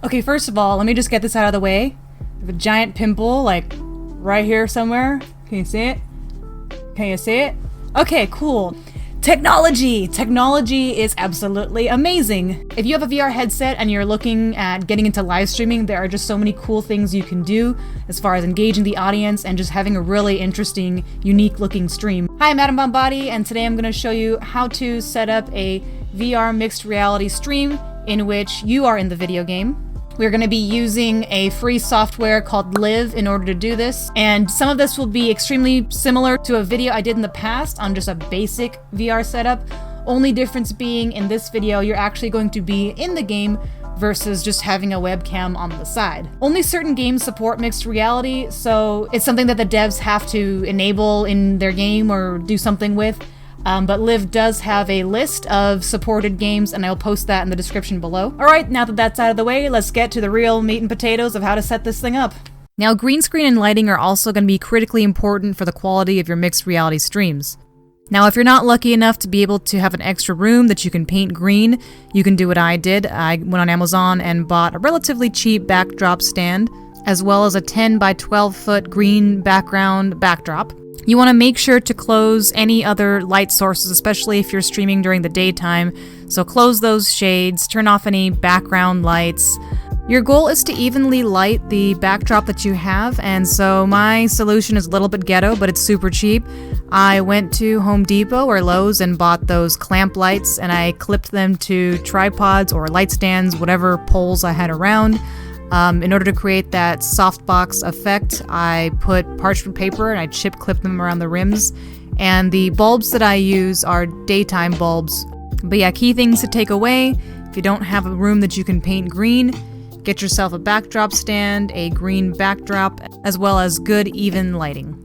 Okay, first of all, let me just get this out of the way. I have a giant pimple, like, right here somewhere. Can you see it? Can you see it? Okay, cool. Technology! Technology is absolutely amazing. If you have a VR headset and you're looking at getting into live streaming, there are just so many cool things you can do as far as engaging the audience and just having a really interesting, unique looking stream. Hi, I'm Adam Bombati, and today I'm going to show you how to set up a VR mixed reality stream in which you are in the video game. We're going to be using a free software called LIV in order to do this, and some of this will be extremely similar to a video I did in the past on just a basic VR setup. Only difference being in this video you're actually going to be in the game versus just having a webcam on the side. Only certain games support mixed reality, so it's something that the devs have to enable in their game or do something with. But LIV does have a list of supported games, and I'll post that in the description below. Alright, now that that's out of the way, let's get to the real meat and potatoes of how to set this thing up. Now, green screen and lighting are also going to be critically important for the quality of your mixed reality streams. Now, if you're not lucky enough to be able to have an extra room that you can paint green, you can do what I did. I went on Amazon and bought a relatively cheap backdrop stand, as well as a 10 by 12 foot green background backdrop. You want to make sure to close any other light sources, especially if you're streaming during the daytime. So close those shades, turn off any background lights. Your goal is to evenly light the backdrop that you have, and so my solution is a little bit ghetto, but it's super cheap. I went to Home Depot or Lowe's and bought those clamp lights, and I clipped them to tripods or light stands, whatever poles I had around. In order to create that softbox effect, I put parchment paper and I chip clip them around the rims. And the bulbs that I use are daytime bulbs. But yeah, key things to take away: if you don't have a room that you can paint green, get yourself a backdrop stand, a green backdrop, as well as good even lighting.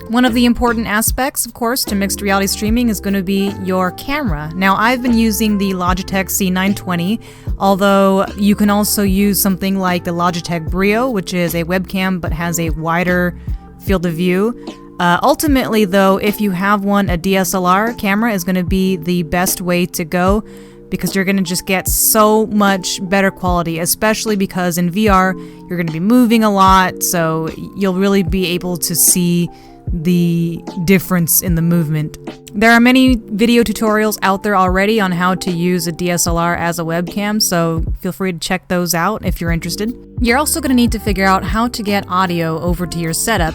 One of the important aspects, of course, to mixed reality streaming is going to be your camera. Now, I've been using the Logitech C920, although you can also use something like the Logitech Brio, which is a webcam but has a wider field of view. Ultimately, though, if you have one, a DSLR camera is going to be the best way to go, because you're going to just get so much better quality, especially because in VR, you're going to be moving a lot, so you'll really be able to see the difference in the movement. There are many video tutorials out there already on how to use a DSLR as a webcam, so feel free to check those out if you're interested. You're also going to need to figure out how to get audio over to your setup.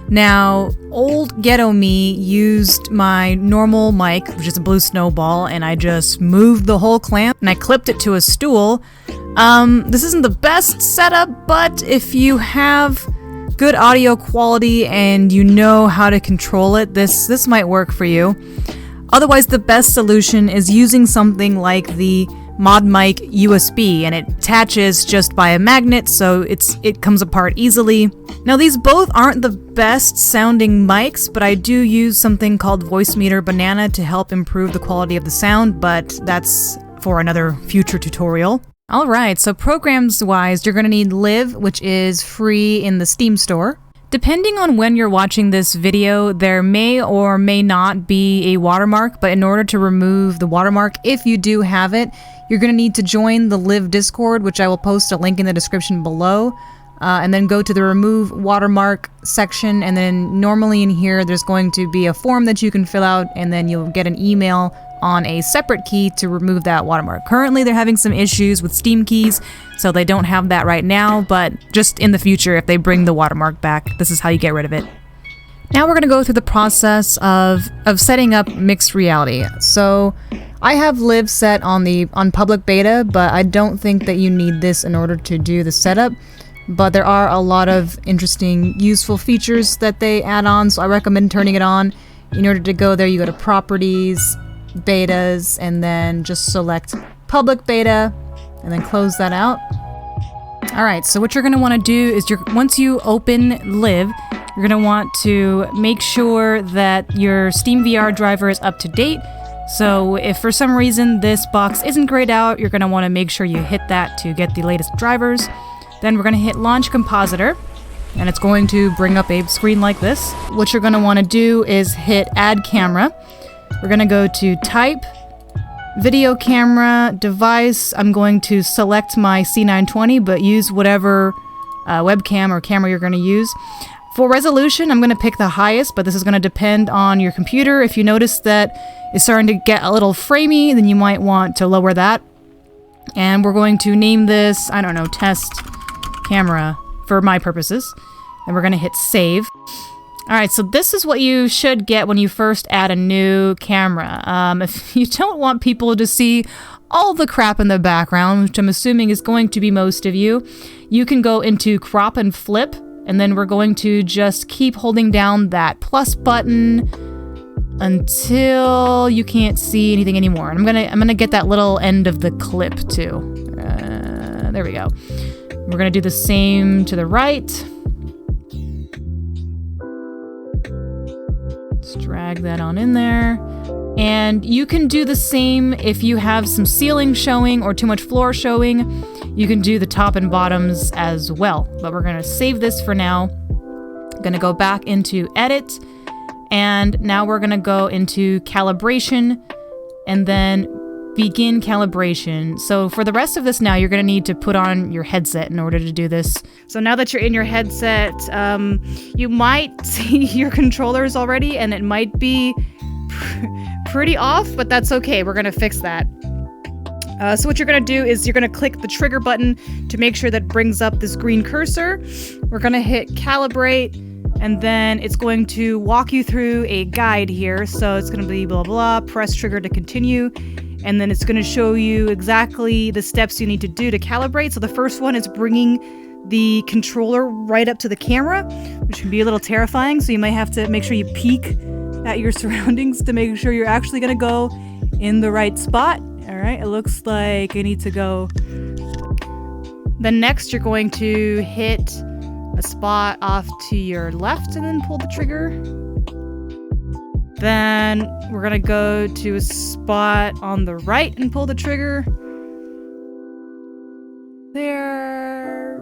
Now, old ghetto me used my normal mic, which is a blue snowball, and I just moved the whole clamp and I clipped it to a stool. This isn't the best setup, but if you have good audio quality and you know how to control it, this might work for you. Otherwise, the best solution is using something like the ModMic USB, and it attaches just by a magnet, so it comes apart easily. Now, these both aren't the best sounding mics, but I do use something called Voicemeeter Banana to help improve the quality of the sound, but that's for another future tutorial. Alright, so programs-wise, you're going to need LIV, which is free in the Steam store. Depending on when you're watching this video, there may or may not be a watermark, but in order to remove the watermark, if you do have it, you're going to need to join the LIV Discord, which I will post a link in the description below, and then go to the Remove Watermark section, and then normally in here there's going to be a form that you can fill out, and then you'll get an email on a separate key to remove that watermark. Currently, they're having some issues with Steam keys, so they don't have that right now, but just in the future, if they bring the watermark back, this is how you get rid of it. Now we're going to go through the process of setting up mixed reality. So I have LIV set on public beta, but I don't think that you need this in order to do the setup. But there are a lot of interesting, useful features that they add on, so I recommend turning it on. In order to go there, you go to Properties, Betas, and then just select Public Beta, and then close that out. Alright, so what you're going to want to do is once you open LIV, you're going to want to make sure that your Steam VR driver is up to date. So if for some reason this box isn't grayed out, you're going to want to make sure you hit that to get the latest drivers. Then we're going to hit Launch Compositor, and it's going to bring up a screen like this. What you're going to want to do is hit Add Camera. We're going to go to Type, Video camera device, I'm going to select my C920, but use whatever webcam or camera you're going to use. For resolution, I'm going to pick the highest, but this is going to depend on your computer. If you notice that it's starting to get a little framey, then you might want to lower that. And we're going to name this, I don't know, test camera for my purposes. And we're going to hit save. Alright, so this is what you should get when you first add a new camera. If you don't want people to see all the crap in the background, which I'm assuming is going to be most of you, you can go into crop and flip, and then we're going to just keep holding down that plus button until you can't see anything anymore. And I'm gonna get that little end of the clip too. There we go. We're gonna do the same to the right. Let's drag that on in there. And you can do the same if you have some ceiling showing or too much floor showing. You can do the top and bottoms as well. But we're gonna save this for now. I'm gonna go back into edit. And now we're gonna go into calibration and then begin calibration. So for the rest of this now, you're gonna need to put on your headset in order to do this. So now that you're in your headset, you might see your controllers already and it might be pretty off, but that's okay. We're gonna fix that. So what you're gonna do is you're gonna click the trigger button to make sure that brings up this green cursor. We're gonna hit calibrate, and then it's going to walk you through a guide here. So it's going to be blah, blah, press trigger to continue. And then it's going to show you exactly the steps you need to do to calibrate. So the first one is bringing the controller right up to the camera, which can be a little terrifying. So you might have to make sure you peek at your surroundings to make sure you're actually going to go in the right spot. All right, it looks like I need to go. Then next you're going to hit a spot off to your left and then pull the trigger. Then we're gonna go to a spot on the right and pull the trigger. There.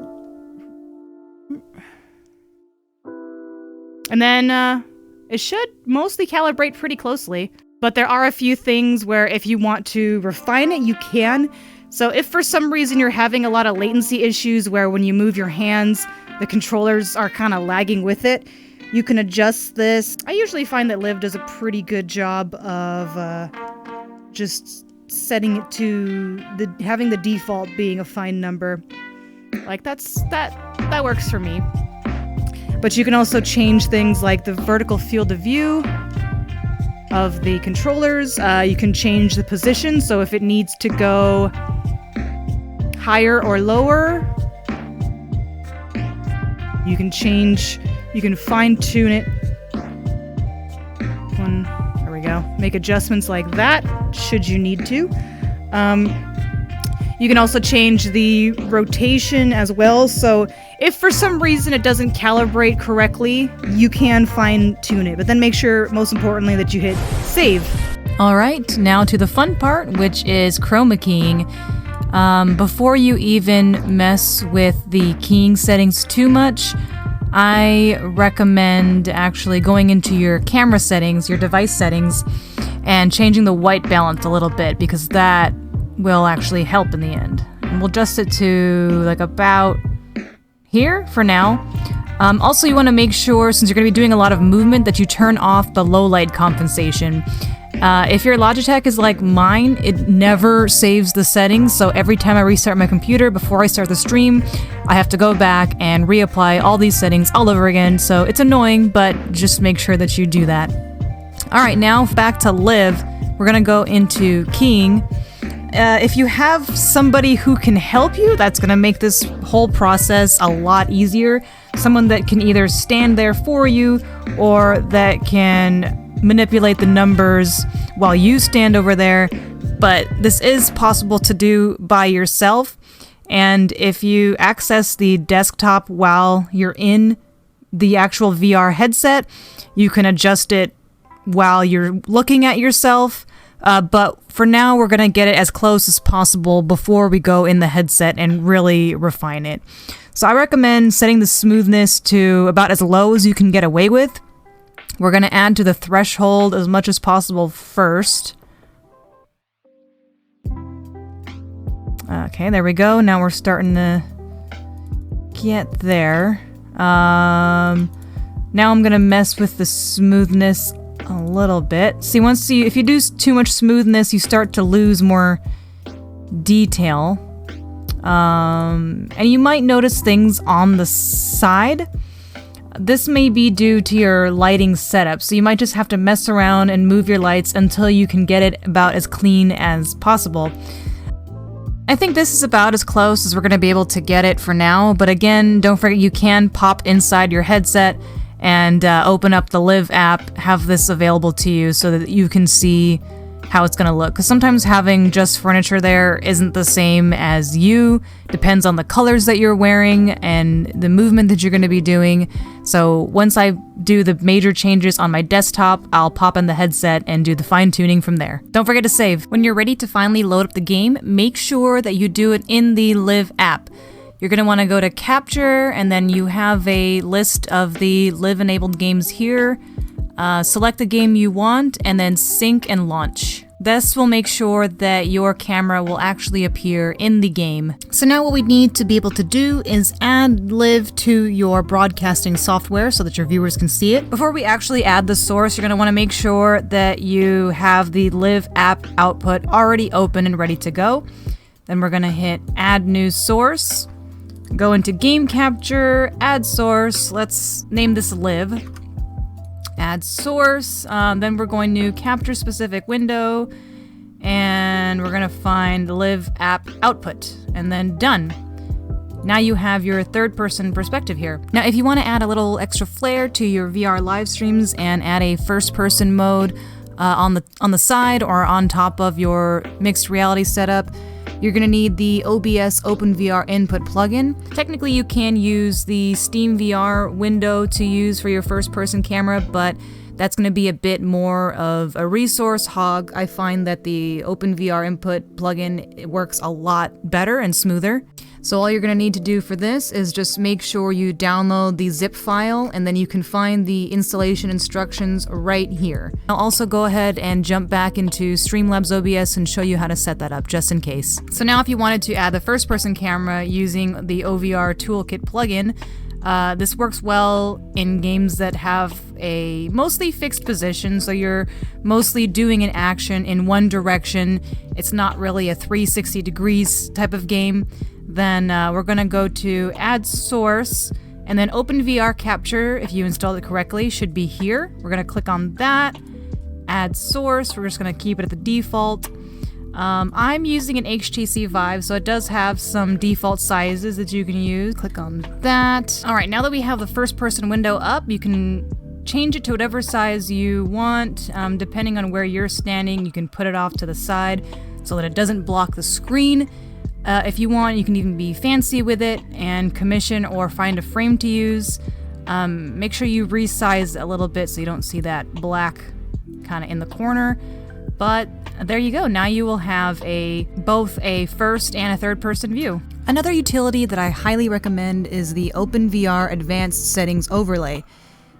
And then it should mostly calibrate pretty closely, but there are a few things where if you want to refine it, you can. So if for some reason you're having a lot of latency issues where when you move your hands, the controllers are kind of lagging with it, you can adjust this. I usually find that LIV does a pretty good job of just setting it to having the default being a fine number. Like that works for me. But you can also change things like the vertical field of view of the controllers. You can change the position, so if it needs to go higher or lower, you can fine tune it. There we go. Make adjustments like that, should you need to. You can also change the rotation as well. So if for some reason it doesn't calibrate correctly, you can fine tune it. But then make sure, most importantly, that you hit save. All right, now to the fun part, which is chroma keying. Before you even mess with the keying settings too much, I recommend actually going into your camera settings, your device settings, and changing the white balance a little bit, because that will actually help in the end. And we'll adjust it to like about here for now. Also, you want to make sure, since you're going to be doing a lot of movement, that you turn off the low light compensation. If your Logitech is like mine, it never saves the settings, so every time I restart my computer before I start the stream, I have to go back and reapply all these settings all over again, so it's annoying, but just make sure that you do that. Alright, now back to LIV. We're gonna go into keying. If you have somebody who can help you, that's gonna make this whole process a lot easier. Someone that can either stand there for you, or that can manipulate the numbers while you stand over there, but this is possible to do by yourself. And if you access the desktop while you're in the actual VR headset, you can adjust it while you're looking at yourself. But for now, we're gonna get it as close as possible before we go in the headset and really refine it. So I recommend setting the smoothness to about as low as you can get away with. We're going to add to the threshold as much as possible first. Okay, there we go. Now we're starting to get there. Now I'm gonna mess with the smoothness a little bit. See, if you do too much smoothness, you start to lose more detail. And you might notice things on the side. This may be due to your lighting setup, so you might just have to mess around and move your lights until you can get it about as clean as possible. I think this is about as close as we're going to be able to get it for now, but again, don't forget you can pop inside your headset and open up the LIV app, have this available to you so that you can see how it's going to look. Because sometimes having just furniture there isn't the same as you. Depends on the colors that you're wearing and the movement that you're going to be doing. So once I do the major changes on my desktop, I'll pop in the headset and do the fine tuning from there. Don't forget to save. When you're ready to finally load up the game, make sure that you do it in the LIV app. You're going to want to go to Capture, and then you have a list of the LIV-enabled games here. Select the game you want, and then sync and launch. This will make sure that your camera will actually appear in the game. So now what we need to be able to do is add LIV to your broadcasting software so that your viewers can see it. Before we actually add the source, you're going to want to make sure that you have the LIV app output already open and ready to go. Then we're going to hit Add New Source. Go into Game Capture, Add Source. Let's name this LIV. Add source, then we're going to capture specific window, and we're gonna find LIV app output, and then done. Now you have your third-person perspective here. Now if you want to add a little extra flair to your VR live streams and add a first-person mode on the side or on top of your mixed reality setup, you're going to need the OBS OpenVR input plugin. Technically, you can use the Steam VR window to use for your first-person camera, but that's going to be a bit more of a resource hog. I find that the OpenVR input plugin works a lot better and smoother. So all you're going to need to do for this is just make sure you download the zip file, and then you can find the installation instructions right here. I'll also go ahead and jump back into Streamlabs OBS and show you how to set that up just in case. So now if you wanted to add the first-person camera using the OVR Toolkit plugin, this works well in games that have a mostly fixed position, so you're mostly doing an action in one direction. It's not really a 360 degrees type of game. Then we're going to go to Add Source, and then OpenVR Capture, if you installed it correctly, should be here. We're going to click on that. Add Source, we're just going to keep it at the default. I'm using an HTC Vive, so it does have some default sizes that you can use. Click on that. All right, now that we have the first-person window up, you can change it to whatever size you want. Depending on where you're standing, you can put it off to the side so that it doesn't block the screen. If you want, you can even be fancy with it and commission or find a frame to use. Make sure you resize a little bit so you don't see that black kind of in the corner. But there you go. Now you will have both a first and a third person view. Another utility that I highly recommend is the OpenVR Advanced Settings overlay.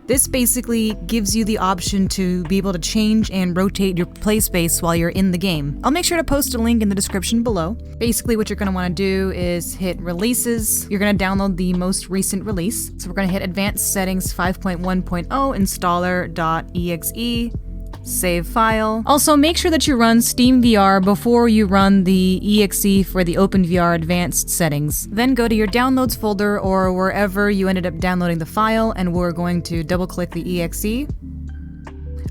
This basically gives you the option to be able to change and rotate your play space while you're in the game. I'll make sure to post a link in the description below. Basically what you're going to want to do is hit Releases. You're going to download the most recent release. So we're going to hit Advanced Settings 5.1.0 installer.exe. Save file. Also, make sure that you run SteamVR before you run the exe for the OpenVR Advanced Settings. Then go to your Downloads folder or wherever you ended up downloading the file, and we're going to double-click the exe.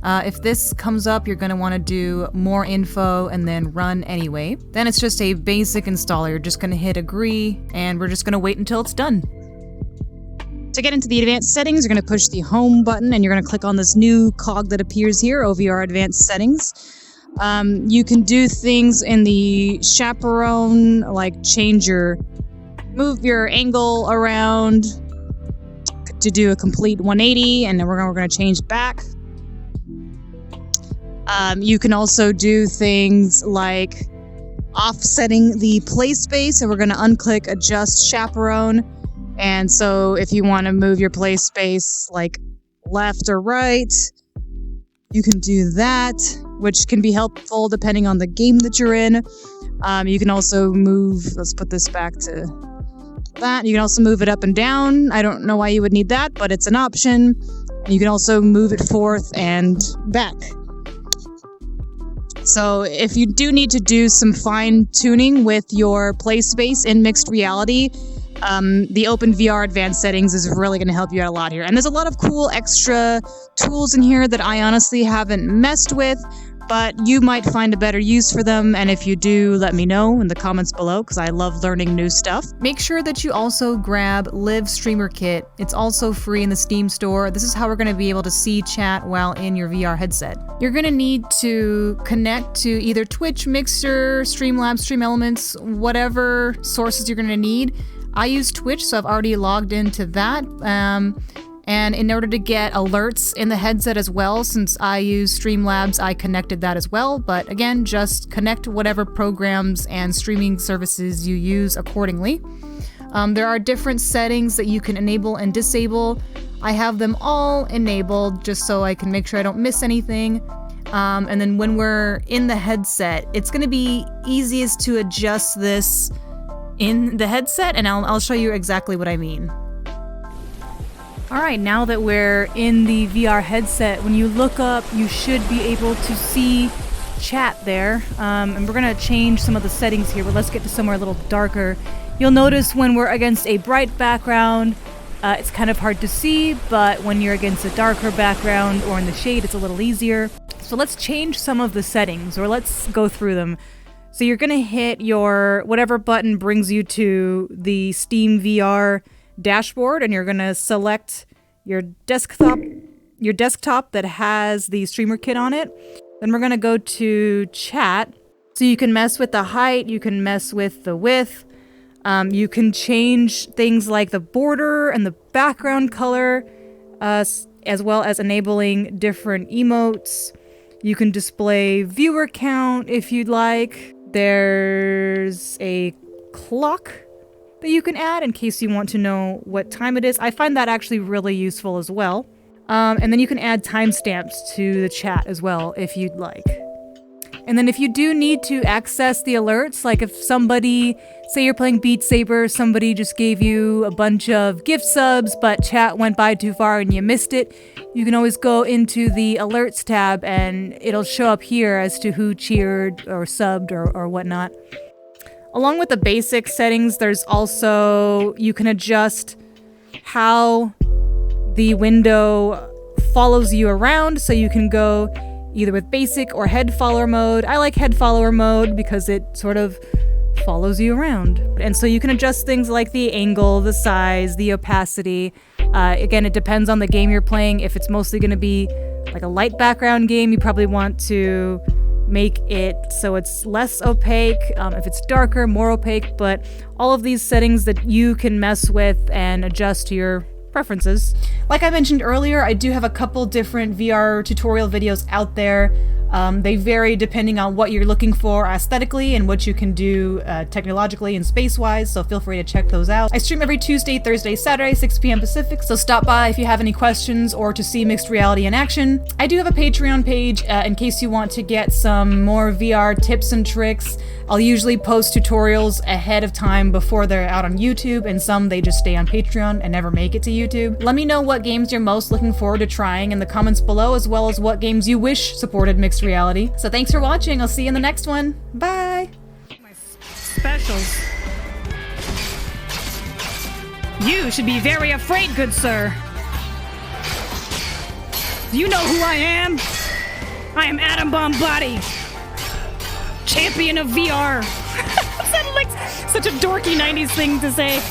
If this comes up, you're going to want to do More Info and then Run Anyway. Then it's just a basic installer. You're just going to hit Agree, and we're just going to wait until it's done. To get into the advanced settings, you're going to push the home button and you're going to click on this new cog that appears here, OVR Advanced Settings. You can do things in the chaperone, like move your angle around to do a complete 180, and then we're going to change back. You can also do things like offsetting the play space, and we're going to unclick Adjust Chaperone. And so if you want to move your play space like left or right, you can do that. which can be helpful depending on the game that you're in. You can also move, let's put this back to that. You can also move it up and down. I don't know why you would need that, but it's an option. And you can also move it forth and back. So if you do need to do some fine tuning with your play space in mixed reality, the OpenVR advanced settings is really going to help you out a lot here. And there's a lot of cool extra tools in here that I honestly haven't messed with, but you might find a better use for them. And if you do, let me know in the comments below, because I love learning new stuff. Make sure that you also grab LIV Streamer Kit. It's also free in the Steam store. This is how we're going to be able to see chat while in your VR headset. You're going to need to connect to either Twitch, Mixer, Streamlabs, StreamElements, whatever sources you're going to need. I use Twitch, so I've already logged into that. And in order to get alerts in the headset as well, since I use Streamlabs, I connected that as well. But again, just connect whatever programs and streaming services you use accordingly. There are different settings that you can enable and disable. I have them all enabled just so I can make sure I don't miss anything. And then when we're in the headset, it's going to be easiest to adjust this in the headset, and I'll show you exactly what I mean. Alright, now that we're in the VR headset, when you look up, you should be able to see chat there. And we're going to change some of the settings here, but let's get to somewhere a little darker. You'll notice when we're against a bright background, it's kind of hard to see, but when you're against a darker background or in the shade, it's a little easier. So let's change some of the settings, or let's go through them. So you're going to hit your whatever button brings you to the Steam VR dashboard, and you're going to select your desktop that has the streamer kit on it. Then we're going to go to chat. So you can mess with the height, you can mess with the width, you can change things like the border and the background color, as well as enabling different emotes. You can display viewer count if you'd like. There's a clock that you can add in case you want to know what time it is. I find that actually really useful as well. And then you can add timestamps to the chat as well if you'd like. And then if you do need to access the alerts, like if somebody, say you're playing Beat Saber, somebody just gave you a bunch of gift subs, but chat went by too far and you missed it, you can always go into the alerts tab and it'll show up here as to who cheered or subbed or whatnot. Along with the basic settings, there's also, you can adjust how the window follows you around, so you can go either with basic or head follower mode. I like head follower mode because it sort of follows you around. And so you can adjust things like the angle, the size, the opacity. Again, it depends on the game you're playing. If it's mostly going to be like a light background game, you probably want to make it so it's less opaque. If it's darker, more opaque, but all of these settings that you can mess with and adjust to your preferences. Like I mentioned earlier, I do have a couple different VR tutorial videos out there. They vary depending on what you're looking for aesthetically and what you can do technologically and space-wise, so feel free to check those out. I stream every Tuesday, Thursday, Saturday, 6 p.m. Pacific, so stop by if you have any questions or to see mixed reality in action. I do have a Patreon page in case you want to get some more VR tips and tricks. I'll usually post tutorials ahead of time before they're out on YouTube, and some they just stay on Patreon and never make it to YouTube. Let me know what games you're most looking forward to trying in the comments below, as well as what games you wish supported mixed reality. So thanks for watching. I'll see you in the next one. Bye! My specials. You should be very afraid, good sir. Do you know who I am? I am Atom Bomb Body, champion of VR. That sounded like such a dorky 90s thing to say.